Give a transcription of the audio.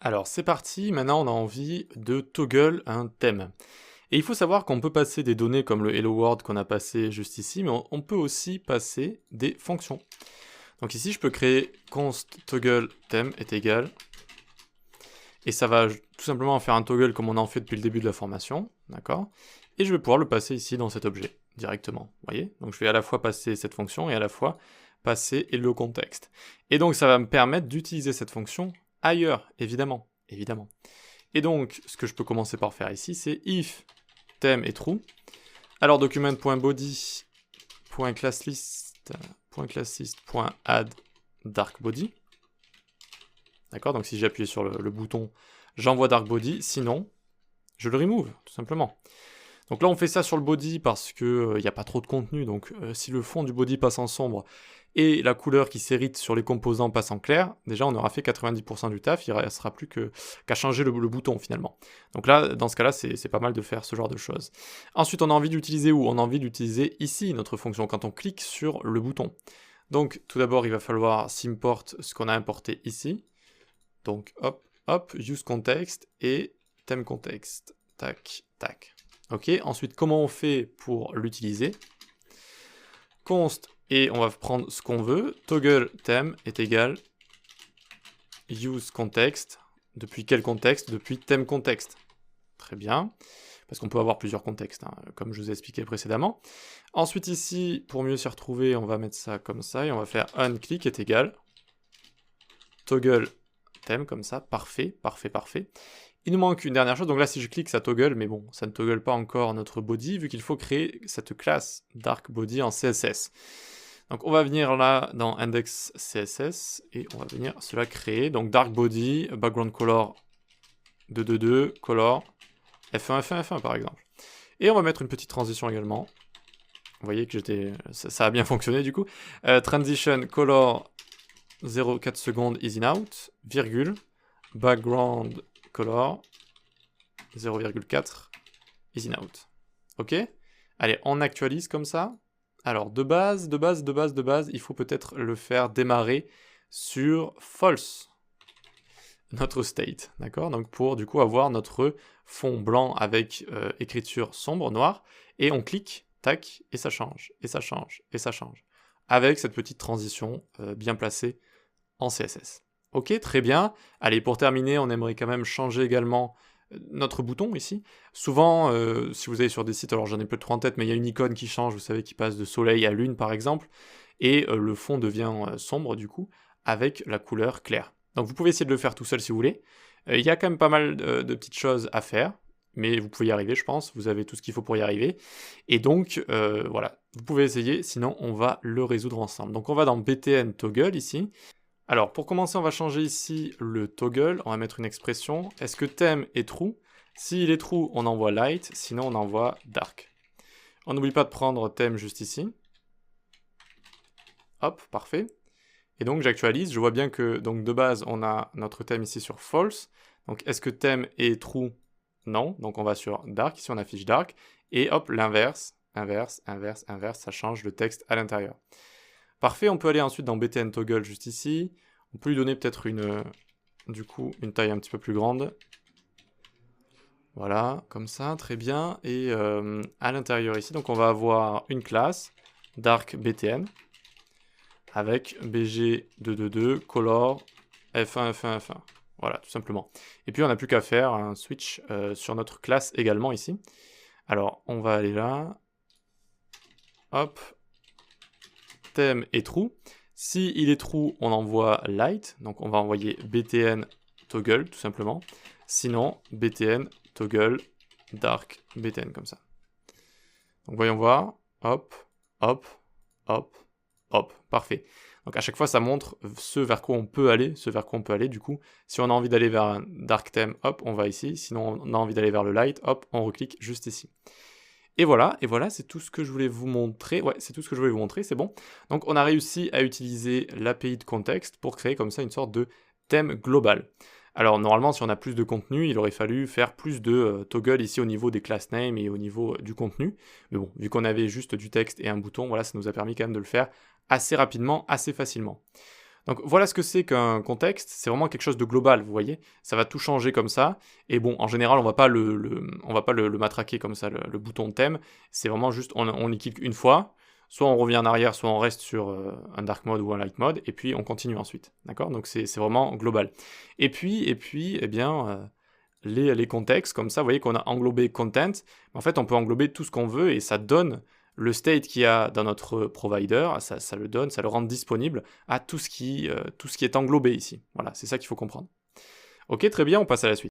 Alors c'est parti, maintenant on a envie de toggle un thème. Et il faut savoir qu'on peut passer des données comme le hello world qu'on a passé juste ici, mais on peut aussi passer des fonctions. Donc ici je peux créer const toggle thème est égal, et ça va tout simplement faire un toggle comme on en fait depuis le début de la formation, d'accord? Et je vais pouvoir le passer ici dans cet objet, directement, vous voyez? Donc je vais à la fois passer cette fonction et à la fois passer hello context. Et donc ça va me permettre d'utiliser cette fonction ailleurs, évidemment. Et donc, ce que je peux commencer par faire ici, c'est if thème est true. Alors document.body.classlist.add darkBody. D'accord, donc si j'appuie sur le bouton, j'envoie darkBody, sinon, je le remove, tout simplement. Donc là, on fait ça sur le body parce que n'y a pas trop de contenu, donc si le fond du body passe en sombre et la couleur qui s'hérite sur les composants passe en clair, déjà on aura fait 90% du taf, il ne restera plus qu'à changer le bouton finalement. Donc là, dans ce cas-là, c'est pas mal de faire ce genre de choses. Ensuite, on a envie d'utiliser où? On a envie d'utiliser ici notre fonction, quand on clique sur le bouton. Donc tout d'abord, il va falloir s'import ce qu'on a importé ici. Donc hop, use context et thème context. Tac, tac. Ok, ensuite, comment on fait pour l'utiliser? Const, et on va prendre ce qu'on veut. Toggle thème est égal use context. Depuis quel contexte? Depuis thème context. Très bien, parce qu'on peut avoir plusieurs contextes, hein, comme je vous ai expliqué précédemment. Ensuite ici, pour mieux s'y retrouver, on va mettre ça comme ça, et on va faire onClick est égal toggle thème, comme ça, parfait. Il nous manque une dernière chose, donc là si je clique ça toggle, mais bon, ça ne toggle pas encore notre body, vu qu'il faut créer cette classe darkBody en CSS. Donc on va venir là dans index CSS, et on va venir cela créer, donc darkBody, background color 222, color F1, F1, F1 par exemple. Et on va mettre une petite transition également. Vous voyez que ça a bien fonctionné du coup. Transition color 0,4 secondes is in out, virgule, background color 0,4 is in out. Ok? Allez, on actualise comme ça. Alors, de base, il faut peut-être le faire démarrer sur false, notre state, d'accord? Donc pour du coup avoir notre fond blanc avec écriture sombre, noire, et on clique, tac, et ça change, avec cette petite transition bien placée en CSS. Ok, très bien. Allez, pour terminer, on aimerait quand même changer également notre bouton ici. Souvent, si vous allez sur des sites, alors j'en ai peu trop en tête, mais il y a une icône qui change, vous savez, qui passe de soleil à lune par exemple, et le fond devient sombre du coup, avec la couleur claire. Donc vous pouvez essayer de le faire tout seul si vous voulez. Il y a quand même pas mal de petites choses à faire, mais vous pouvez y arriver, je pense. Vous avez tout ce qu'il faut pour y arriver. Et donc, voilà, vous pouvez essayer, sinon on va le résoudre ensemble. Donc on va dans btn toggle ici. Alors, pour commencer, on va changer ici le toggle. On va mettre une expression. Est-ce que thème est true? S'il est true, on envoie light. Sinon, on envoie dark. On n'oublie pas de prendre thème juste ici. Hop, parfait. Et donc, j'actualise. Je vois bien que, donc, de base, on a notre thème ici sur false. Donc, est-ce que thème est true? Non. Donc, on va sur dark. Ici, on affiche dark. Et hop, l'inverse. Inverse. Ça change le texte à l'intérieur. Parfait, on peut aller ensuite dans btn toggle juste ici. On peut lui donner peut-être une taille un petit peu plus grande. Voilà, comme ça, très bien. Et à l'intérieur ici, donc on va avoir une classe, darkBTN, avec bg222, color, f1. Voilà, tout simplement. Et puis on n'a plus qu'à faire un switch sur notre classe également ici. Alors, on va aller là. Hop, thème est true. Si il est true, on envoie light, donc on va envoyer btn toggle tout simplement. Sinon, btn toggle dark btn comme ça. Donc voyons voir. Hop, parfait. Donc à chaque fois, ça montre ce vers quoi on peut aller, du coup. Si on a envie d'aller vers un dark theme, hop, on va ici. Sinon, on a envie d'aller vers le light, hop, on reclique juste ici. Et voilà, c'est tout ce que je voulais vous montrer. Ouais, c'est tout ce que je voulais vous montrer, c'est bon. Donc on a réussi à utiliser l'API de contexte pour créer comme ça une sorte de thème global. Alors normalement, si on a plus de contenu, il aurait fallu faire plus de toggle ici au niveau des class names et au niveau du contenu. Mais bon, vu qu'on avait juste du texte et un bouton, voilà, ça nous a permis quand même de le faire assez rapidement, assez facilement. Donc voilà ce que c'est qu'un contexte, c'est vraiment quelque chose de global, vous voyez. Ça va tout changer comme ça, et bon, en général, on va pas le matraquer comme ça, le bouton thème, c'est vraiment juste, on y clique une fois, soit on revient en arrière, soit on reste sur un dark mode ou un light mode, et puis on continue ensuite, d'accord? Donc c'est vraiment global. Et puis, eh bien, les contextes, comme ça, vous voyez qu'on a englobé content, en fait, on peut englober tout ce qu'on veut, et ça donne le state qu'il y a dans notre provider, ça le donne, ça le rend disponible à tout ce qui est englobé ici. Voilà, c'est ça qu'il faut comprendre. Ok, très bien, on passe à la suite.